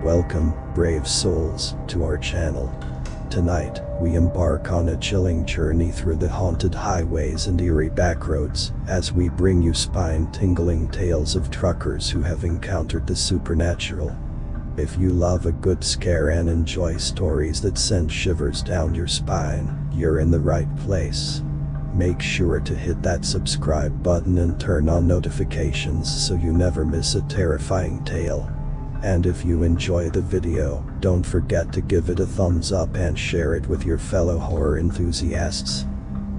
Welcome, brave souls, to our channel. Tonight, we embark on a chilling journey through the haunted highways and eerie backroads as we bring you spine-tingling tales of truckers who have encountered the supernatural. If you love a good scare and enjoy stories that send shivers down your spine, you're in the right place. Make sure to hit that subscribe button and turn on notifications so you never miss a terrifying tale. And if you enjoy the video, don't forget to give it a thumbs up and share it with your fellow horror enthusiasts.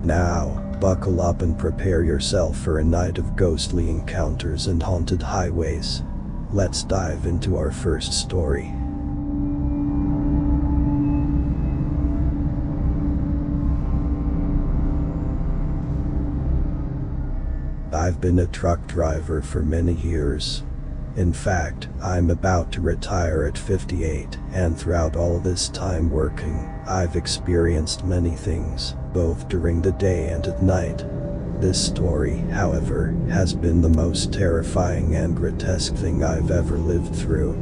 Now, buckle up and prepare yourself for a night of ghostly encounters and haunted highways. Let's dive into our first story. I've been a truck driver for many years. In fact, I'm about to retire at 58, and throughout all this time working, I've experienced many things, both during the day and at night. This story, however, has been the most terrifying and grotesque thing I've ever lived through.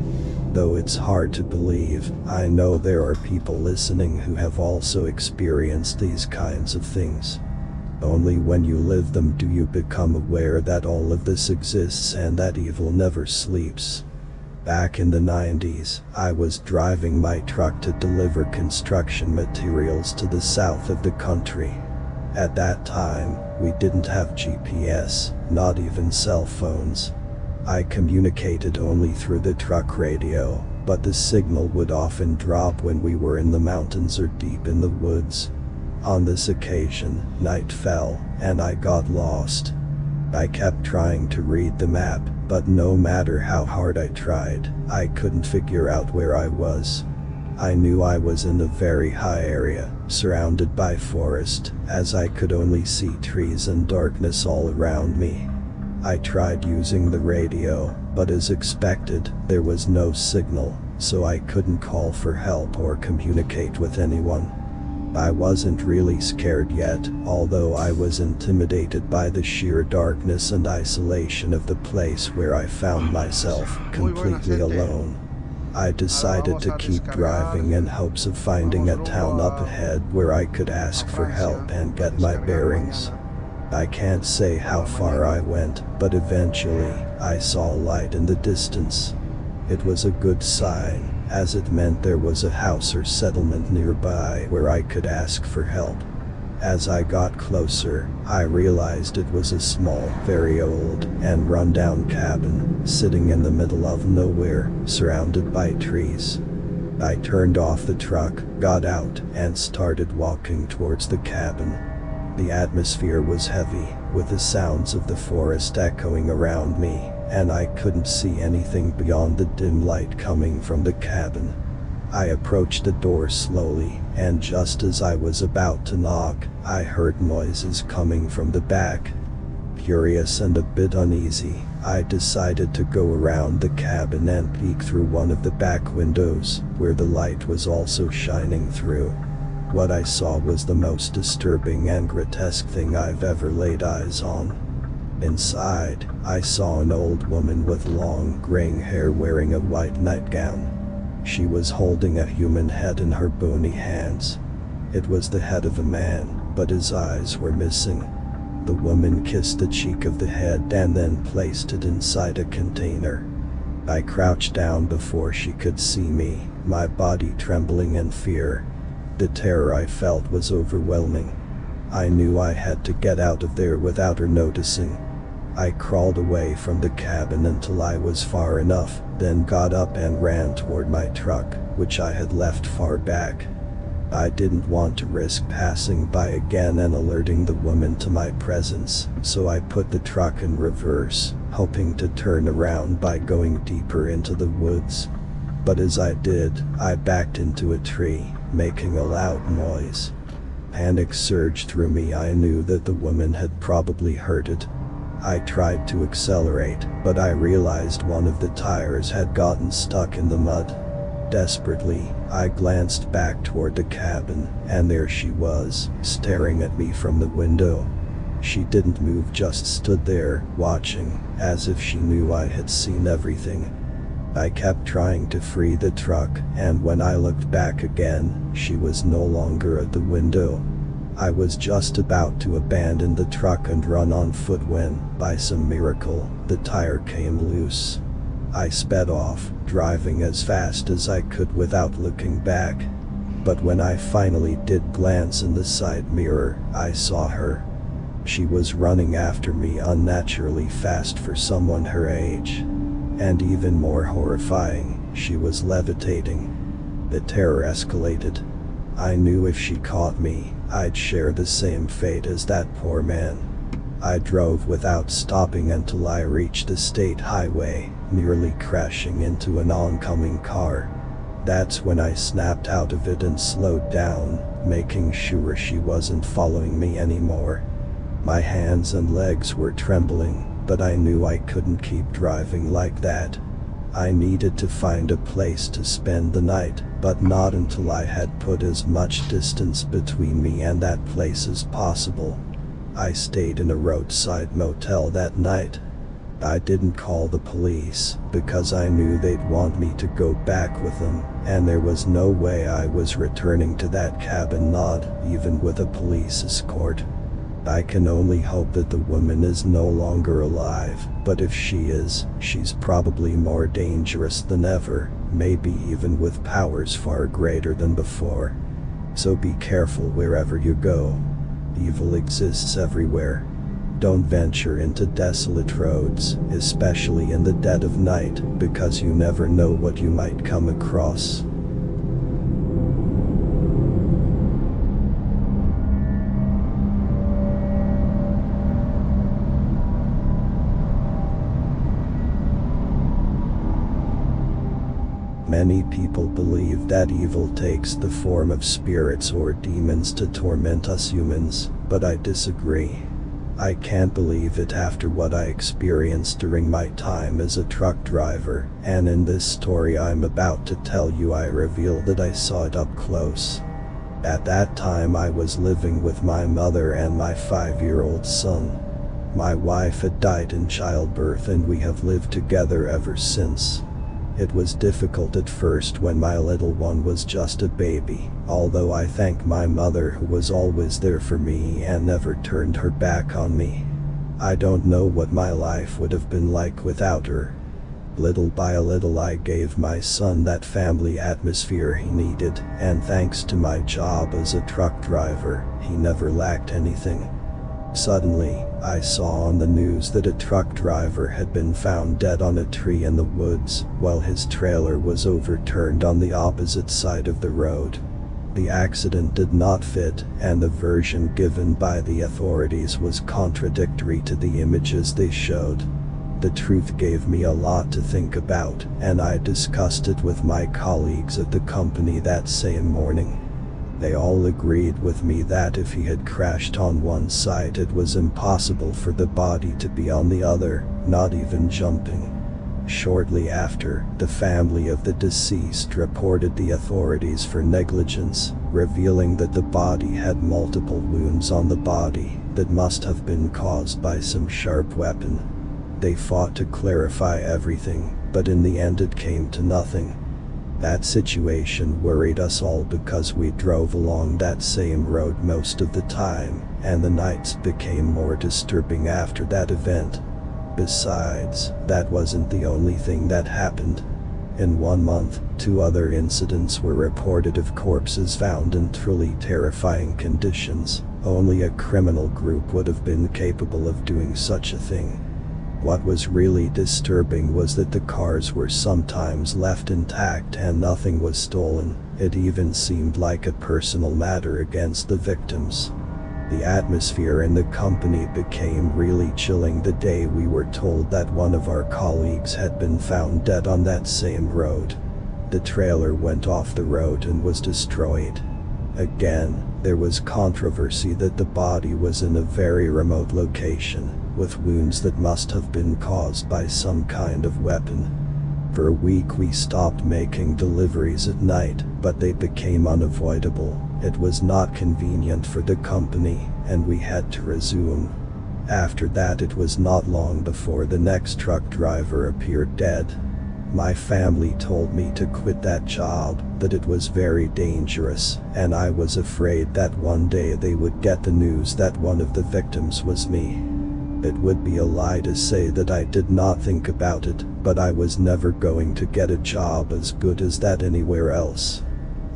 Though it's hard to believe, I know there are people listening who have also experienced these kinds of things. Only when you live them do you become aware that all of this exists and that evil never sleeps. Back in the 90s, I was driving my truck to deliver construction materials to the south of the country. At that time, we didn't have GPS, not even cell phones. I communicated only through the truck radio, but the signal would often drop when we were in the mountains or deep in the woods. On this occasion, night fell, and I got lost. I kept trying to read the map, but no matter how hard I tried, I couldn't figure out where I was. I knew I was in a very high area, surrounded by forest, as I could only see trees and darkness all around me. I tried using the radio, but as expected, there was no signal, so I couldn't call for help or communicate with anyone. I wasn't really scared yet, although I was intimidated by the sheer darkness and isolation of the place where I found myself, completely alone. I decided to keep driving in hopes of finding a town up ahead where I could ask for help and get my bearings. I can't say how far I went, but eventually, I saw a light in the distance. It was a good sign, as it meant there was a house or settlement nearby where I could ask for help. As I got closer, I realized it was a small, very old, and run-down cabin, sitting in the middle of nowhere, surrounded by trees. I turned off the truck, got out, and started walking towards the cabin. The atmosphere was heavy, with the sounds of the forest echoing around me, and I couldn't see anything beyond the dim light coming from the cabin. I approached the door slowly, and just as I was about to knock, I heard noises coming from the back. Curious and a bit uneasy, I decided to go around the cabin and peek through one of the back windows, where the light was also shining through. What I saw was the most disturbing and grotesque thing I've ever laid eyes on. Inside, I saw an old woman with long, graying hair wearing a white nightgown. She was holding a human head in her bony hands. It was the head of a man, but his eyes were missing. The woman kissed the cheek of the head and then placed it inside a container. I crouched down before she could see me, my body trembling in fear. The terror I felt was overwhelming. I knew I had to get out of there without her noticing. I crawled away from the cabin until I was far enough, then got up and ran toward my truck, which I had left far back. I didn't want to risk passing by again and alerting the woman to my presence, so I put the truck in reverse, hoping to turn around by going deeper into the woods. But as I did, I backed into a tree, making a loud noise. Panic surged through me. I knew that the woman had probably heard it. I tried to accelerate, but I realized one of the tires had gotten stuck in the mud. Desperately, I glanced back toward the cabin, and there she was, staring at me from the window. She didn't move, just stood there, watching, as if she knew I had seen everything. I kept trying to free the truck, and when I looked back again, she was no longer at the window. I was just about to abandon the truck and run on foot when, by some miracle, the tire came loose. I sped off, driving as fast as I could without looking back. But when I finally did glance in the side mirror, I saw her. She was running after me unnaturally fast for someone her age. And even more horrifying, she was levitating. The terror escalated. I knew if she caught me, I'd share the same fate as that poor man. I drove without stopping until I reached the state highway, nearly crashing into an oncoming car. That's when I snapped out of it and slowed down, making sure she wasn't following me anymore. My hands and legs were trembling, but I knew I couldn't keep driving like that. I needed to find a place to spend the night, but not until I had put as much distance between me and that place as possible. I stayed in a roadside motel that night. I didn't call the police, because I knew they'd want me to go back with them, and there was no way I was returning to that cabin, not even with a police escort. I can only hope that the woman is no longer alive, but if she is, she's probably more dangerous than ever, maybe even with powers far greater than before. So be careful wherever you go. Evil exists everywhere. Don't venture into desolate roads, especially in the dead of night, because you never know what you might come across. Many people believe that evil takes the form of spirits or demons to torment us humans, but I disagree. I can't believe it after what I experienced during my time as a truck driver, and in this story I'm about to tell you I reveal that I saw it up close. At that time I was living with my mother and my 5-year-old son. My wife had died in childbirth and we have lived together ever since. It was difficult at first when my little one was just a baby, although I thank my mother who was always there for me and never turned her back on me. I don't know what my life would have been like without her. Little by little I gave my son that family atmosphere he needed, and thanks to my job as a truck driver, he never lacked anything. Suddenly, I saw on the news that a truck driver had been found dead on a tree in the woods, while his trailer was overturned on the opposite side of the road. The accident did not fit, and the version given by the authorities was contradictory to the images they showed. The truth gave me a lot to think about, and I discussed it with my colleagues at the company that same morning. They all agreed with me that if he had crashed on one side it was impossible for the body to be on the other, not even jumping. Shortly after, the family of the deceased reported the authorities for negligence, revealing that the body had multiple wounds on the body that must have been caused by some sharp weapon. They fought to clarify everything, but in the end it came to nothing. That situation worried us all because we drove along that same road most of the time, and the nights became more disturbing after that event. Besides, that wasn't the only thing that happened. In 1 month, 2 other incidents were reported of corpses found in truly terrifying conditions. Only a criminal group would have been capable of doing such a thing. What was really disturbing was that the cars were sometimes left intact and nothing was stolen. It even seemed like a personal matter against the victims. The atmosphere in the company became really chilling the day we were told that one of our colleagues had been found dead on that same road. The trailer went off the road and was destroyed. Again, there was controversy that the body was in a very remote location, with wounds that must have been caused by some kind of weapon. For a week we stopped making deliveries at night, but they became unavoidable. It was not convenient for the company, and we had to resume. After that, it was not long before the next truck driver appeared dead. My family told me to quit that job, that it was very dangerous, and I was afraid that one day they would get the news that one of the victims was me. It would be a lie to say that I did not think about it, but I was never going to get a job as good as that anywhere else.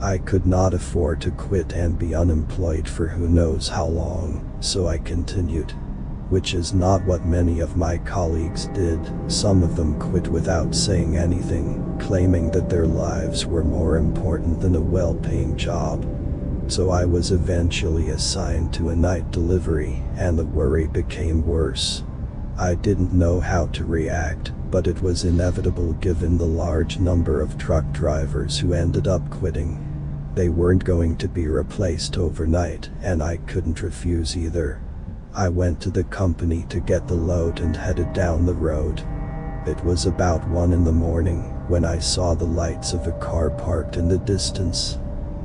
I could not afford to quit and be unemployed for who knows how long, so I continued. Which is not what many of my colleagues did. Some of them quit without saying anything, claiming that their lives were more important than a well-paying job. So I was eventually assigned to a night delivery, and the worry became worse. I didn't know how to react, but it was inevitable given the large number of truck drivers who ended up quitting. They weren't going to be replaced overnight, and I couldn't refuse either. I went to the company to get the load and headed down the road. It was about 1 in the morning when I saw the lights of a car parked in the distance.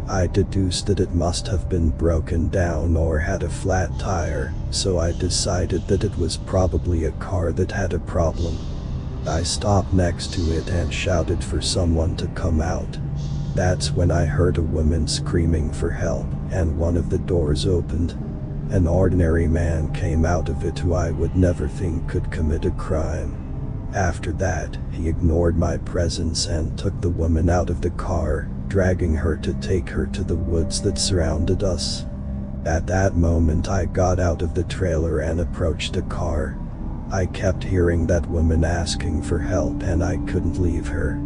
I deduced that it must have been broken down or had a flat tire, so I decided that it was probably a car that had a problem. I stopped next to it and shouted for someone to come out. That's when I heard a woman screaming for help, and one of the doors opened. An ordinary man came out of it who I would never think could commit a crime. After that, he ignored my presence and took the woman out of the car, dragging her to take her to the woods that surrounded us. At that moment I got out of the trailer and approached the car. I kept hearing that woman asking for help and I couldn't leave her.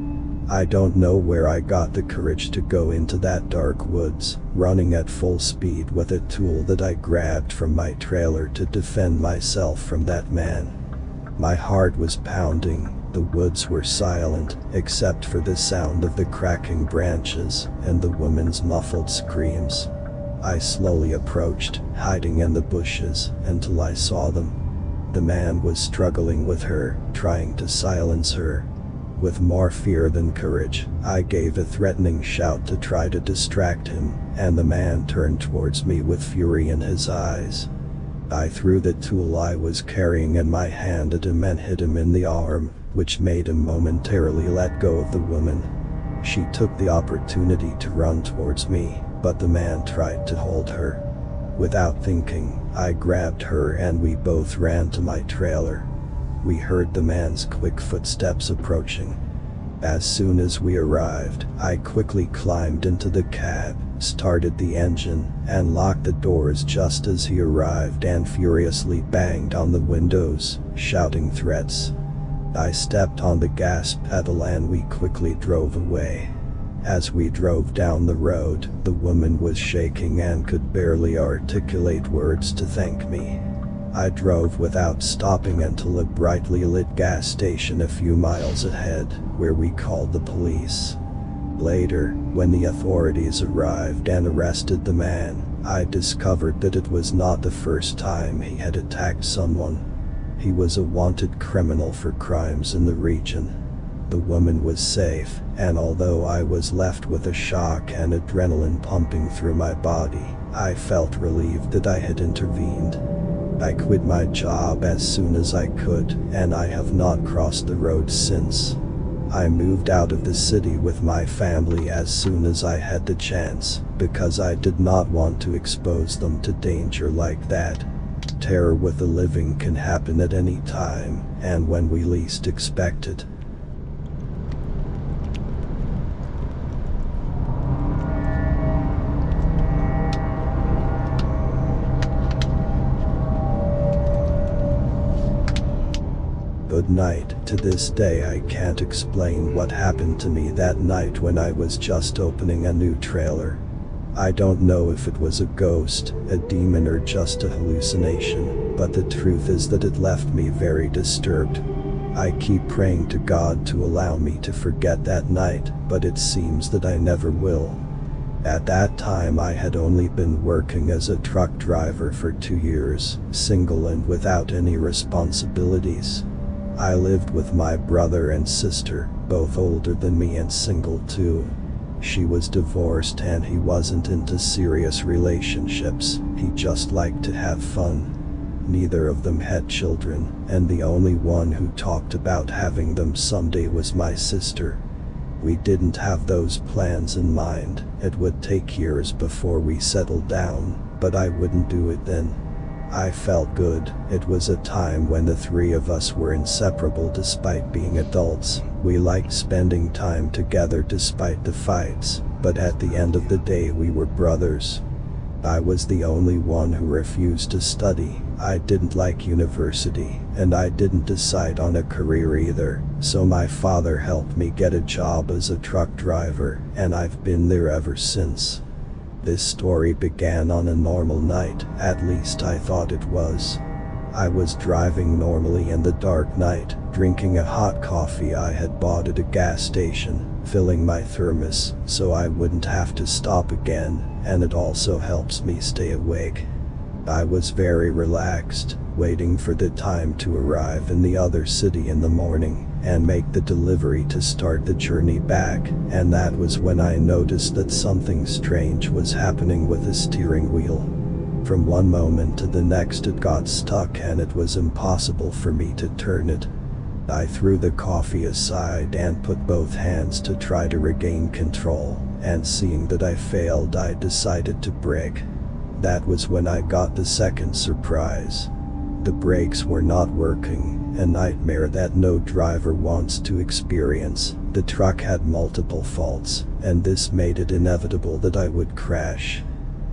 I don't know where I got the courage to go into that dark woods, running at full speed with a tool that I grabbed from my trailer to defend myself from that man. My heart was pounding. The woods were silent, except for the sound of the cracking branches and the woman's muffled screams. I slowly approached, hiding in the bushes, until I saw them. The man was struggling with her, trying to silence her. With more fear than courage, I gave a threatening shout to try to distract him, and the man turned towards me with fury in his eyes. I threw the tool I was carrying in my hand at him and hit him in the arm, which made him momentarily let go of the woman. She took the opportunity to run towards me, but the man tried to hold her. Without thinking, I grabbed her and we both ran to my trailer. We heard the man's quick footsteps approaching. As soon as we arrived, I quickly climbed into the cab, started the engine, and locked the doors just as he arrived and furiously banged on the windows, shouting threats. I stepped on the gas pedal and we quickly drove away. As we drove down the road, the woman was shaking and could barely articulate words to thank me. I drove without stopping until a brightly lit gas station a few miles ahead, where we called the police. Later, when the authorities arrived and arrested the man, I discovered that it was not the first time he had attacked someone. He was a wanted criminal for crimes in the region. The woman was safe, and although I was left with a shock and adrenaline pumping through my body, I felt relieved that I had intervened. I quit my job as soon as I could, and I have not crossed the road since. I moved out of the city with my family as soon as I had the chance, because I did not want to expose them to danger like that. Terror with the living can happen at any time, and when we least expect it. Good night. To this day I can't explain what happened to me that night when I was just opening a new trailer. I don't know if it was a ghost, a demon, or just a hallucination, but the truth is that it left me very disturbed. I keep praying to God to allow me to forget that night, but it seems that I never will. At that time I had only been working as a truck driver for 2 years, single and without any responsibilities. I lived with my brother and sister, both older than me and single too. She was divorced and he wasn't into serious relationships, he just liked to have fun. Neither of them had children, and the only one who talked about having them someday was my sister. We didn't have those plans in mind. It would take years before we settled down, but I wouldn't do it then. I felt good. It was a time when the three of us were inseparable despite being adults. We liked spending time together despite the fights, but at the end of the day we were brothers. I was the only one who refused to study. I didn't like university, and I didn't decide on a career either, so my father helped me get a job as a truck driver, and I've been there ever since. This story began on a normal night, at least I thought it was. I was driving normally in the dark night, drinking a hot coffee I had bought at a gas station, filling my thermos so I wouldn't have to stop again, and it also helps me stay awake. I was very relaxed, waiting for the time to arrive in the other city in the morning and make the delivery to start the journey back, and that was when I noticed that something strange was happening with the steering wheel. From one moment to the next it got stuck and it was impossible for me to turn it. I threw the coffee aside and put both hands to try to regain control, and seeing that I failed I decided to brake. That was when I got the second surprise. The brakes were not working, a nightmare that no driver wants to experience. The truck had multiple faults, and this made it inevitable that I would crash.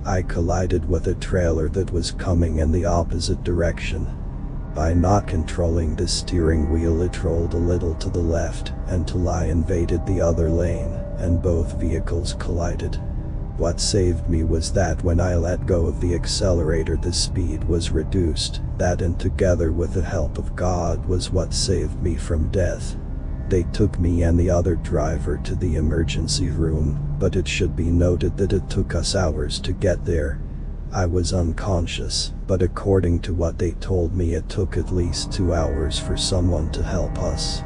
I collided with a trailer that was coming in the opposite direction. By not controlling the steering wheel it rolled a little to the left until I invaded the other lane, and both vehicles collided. What saved me was that when I let go of the accelerator the speed was reduced. That, and together with the help of God, was what saved me from death. They took me and the other driver to the emergency room, but it should be noted that it took us hours to get there. I was unconscious, but according to what they told me it took at least 2 hours for someone to help us.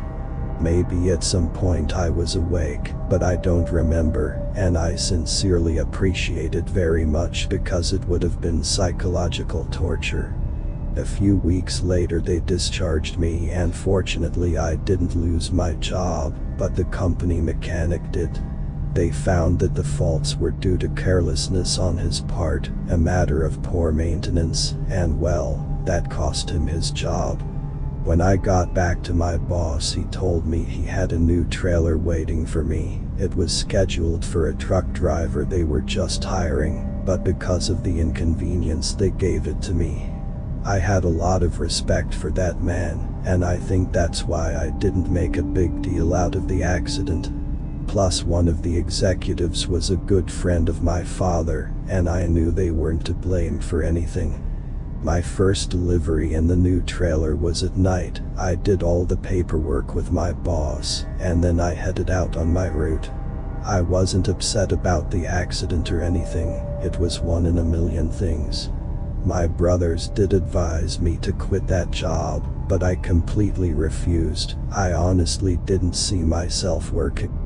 Maybe at some point I was awake, but I don't remember, and I sincerely appreciate it very much because it would have been psychological torture. A few weeks later they discharged me, and fortunately I didn't lose my job, but the company mechanic did. They found that the faults were due to carelessness on his part, a matter of poor maintenance, and well, that cost him his job. When I got back to my boss he told me he had a new trailer waiting for me. It was scheduled for a truck driver they were just hiring, but because of the inconvenience they gave it to me. I had a lot of respect for that man, and I think that's why I didn't make a big deal out of the accident. Plus one of the executives was a good friend of my father, and I knew they weren't to blame for anything. My first delivery in the new trailer was at night. I did all the paperwork with my boss, and then I headed out on my route. I wasn't upset about the accident or anything, it was one in a million things. My brothers did advise me to quit that job, but I completely refused. I honestly didn't see myself working.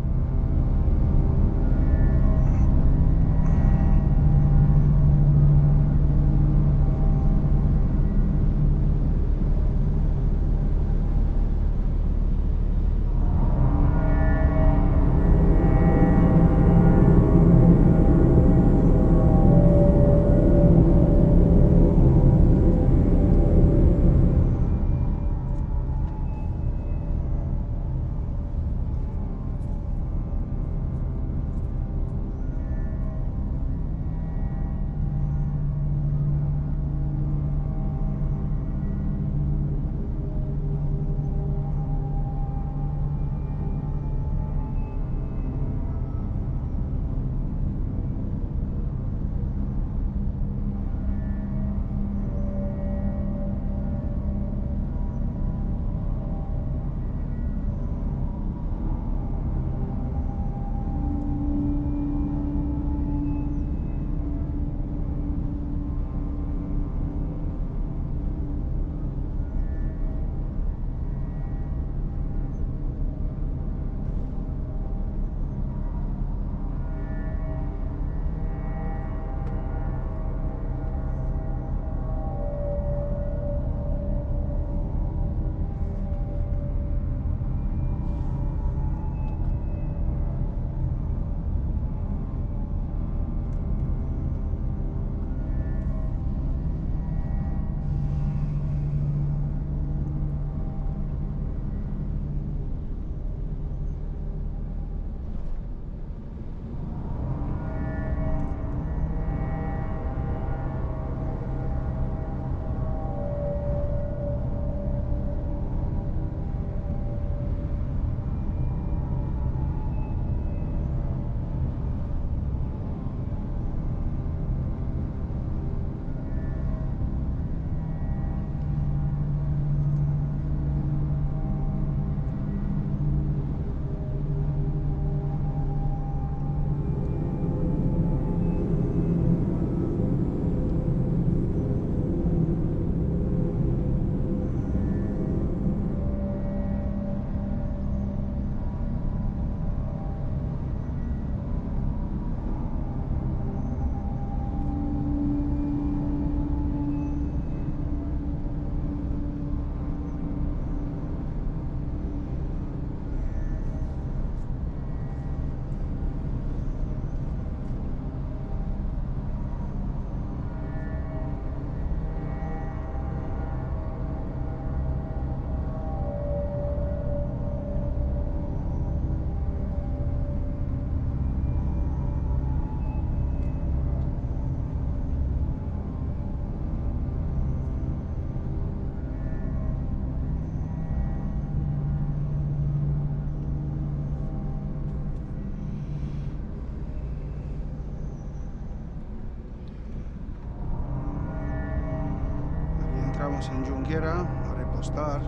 Estamos en Junquera, a repostar.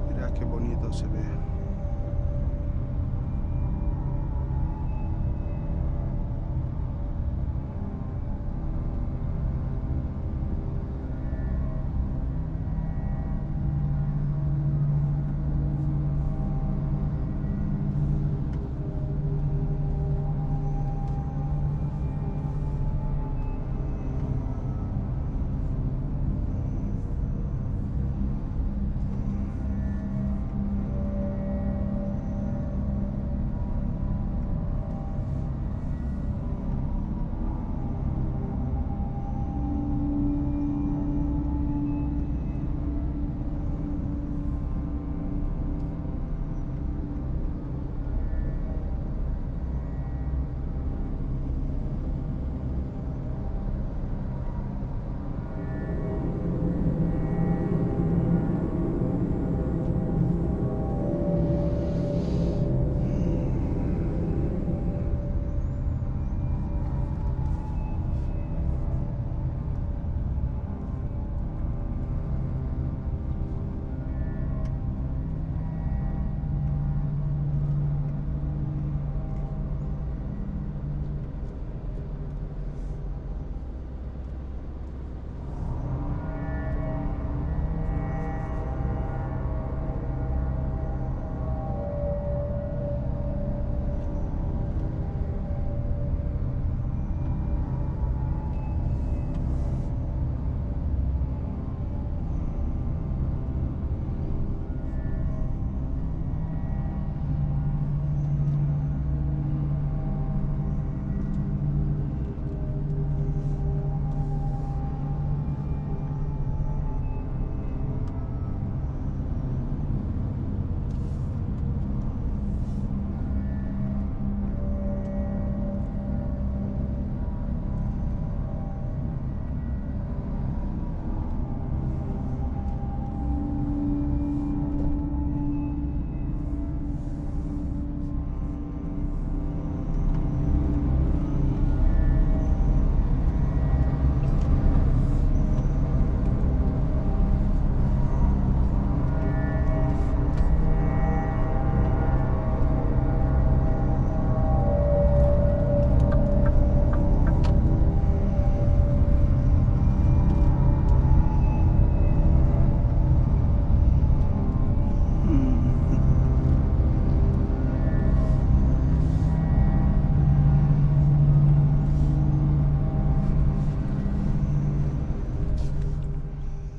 Mira qué bonito se ve.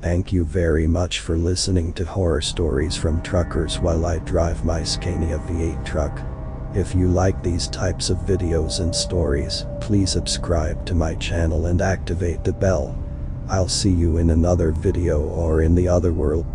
Thank you very much for listening to horror stories from truckers while I drive my Scania V8 truck. If you like these types of videos and stories, please subscribe to my channel and activate the bell. I'll see you in another video or in the other world.